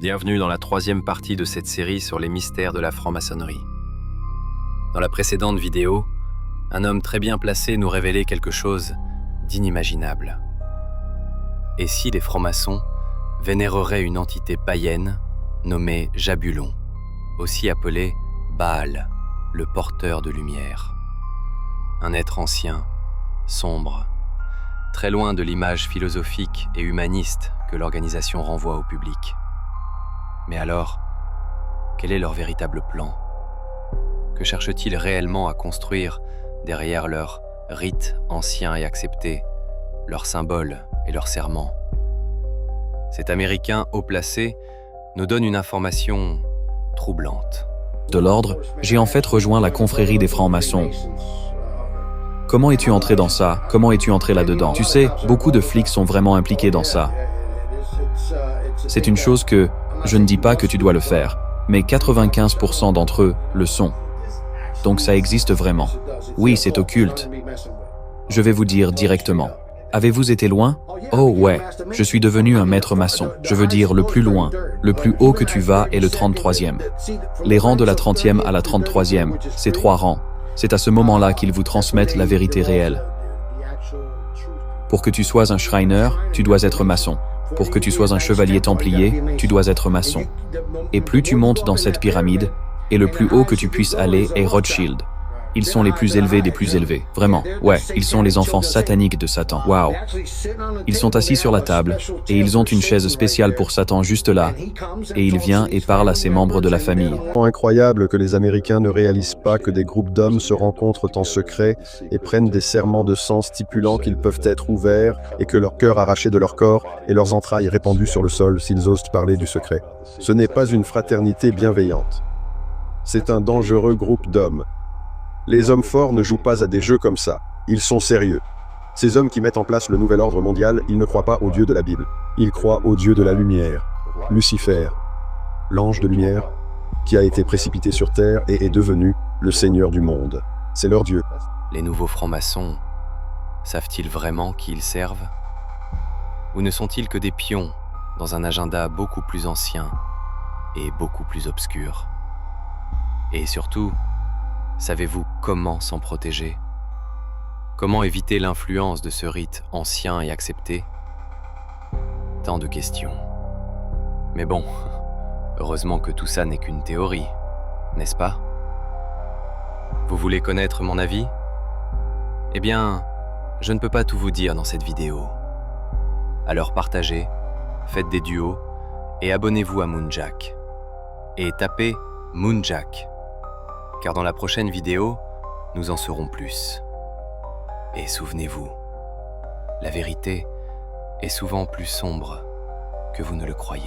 Bienvenue dans la troisième partie de cette série sur les mystères de la franc-maçonnerie. Dans la précédente vidéo, un homme très bien placé nous révélait quelque chose d'inimaginable. Et si les francs-maçons vénéreraient une entité païenne nommée Jabulon, aussi appelé Baal, le porteur de lumière. Un être ancien, sombre, très loin de l'image philosophique et humaniste que l'organisation renvoie au public. Mais alors, quel est leur véritable plan? Que cherchent-ils réellement à construire derrière leurs rites anciens et acceptés, leurs symboles et leurs serments? Cet Américain haut placé nous donne une information troublante. De l'ordre, j'ai en fait rejoint la confrérie des francs-maçons. Comment es-tu entré dans ça? Comment es-tu entré là-dedans? Tu sais, beaucoup de flics sont vraiment impliqués dans ça. C'est une chose que, je ne dis pas que tu dois le faire, mais 95% d'entre eux le sont. Donc ça existe vraiment. Oui, c'est occulte. Je vais vous dire directement. Avez-vous été loin? Oh ouais, je suis devenu un maître maçon. Je veux dire le plus loin. Le plus haut que tu vas est le 33e. Les rangs de la 30e à la 33e, c'est 3 rangs. C'est à ce moment-là qu'ils vous transmettent la vérité réelle. Pour que tu sois un Shriner, tu dois être maçon. Pour que tu sois un chevalier templier, tu dois être maçon. Et plus tu montes dans cette pyramide, et le plus haut que tu puisses aller est Rothschild. Ils sont les plus élevés des plus élevés. Vraiment. Ouais, ils sont les enfants sataniques de Satan. Waouh. Ils sont assis sur la table, et ils ont une chaise spéciale pour Satan juste là, et il vient et parle à ses membres de la famille. Incroyable que les Américains ne réalisent pas que des groupes d'hommes se rencontrent en secret et prennent des serments de sang stipulant qu'ils peuvent être ouverts et que leur cœur arraché de leur corps et leurs entrailles répandues sur le sol s'ils osent parler du secret. Ce n'est pas une fraternité bienveillante. C'est un dangereux groupe d'hommes. Les hommes forts ne jouent pas à des jeux comme ça. Ils sont sérieux. Ces hommes qui mettent en place le nouvel ordre mondial, ils ne croient pas au Dieu de la Bible. Ils croient au Dieu de la lumière, Lucifer, l'ange de lumière, qui a été précipité sur terre et est devenu le Seigneur du monde. C'est leur Dieu. Les nouveaux francs-maçons savent-ils vraiment qui ils servent? Ou ne sont-ils que des pions dans un agenda beaucoup plus ancien et beaucoup plus obscur? Et surtout, savez-vous comment s'en protéger? Comment éviter l'influence de ce rite ancien et accepté? Tant de questions. Mais bon, heureusement que tout ça n'est qu'une théorie, n'est-ce pas? Vous voulez connaître mon avis? Eh bien, je ne peux pas tout vous dire dans cette vidéo. Alors partagez, faites des duos et abonnez-vous à Moonjack. Et tapez Moonjack. Car dans la prochaine vidéo, nous en saurons plus. Et souvenez-vous, la vérité est souvent plus sombre que vous ne le croyez.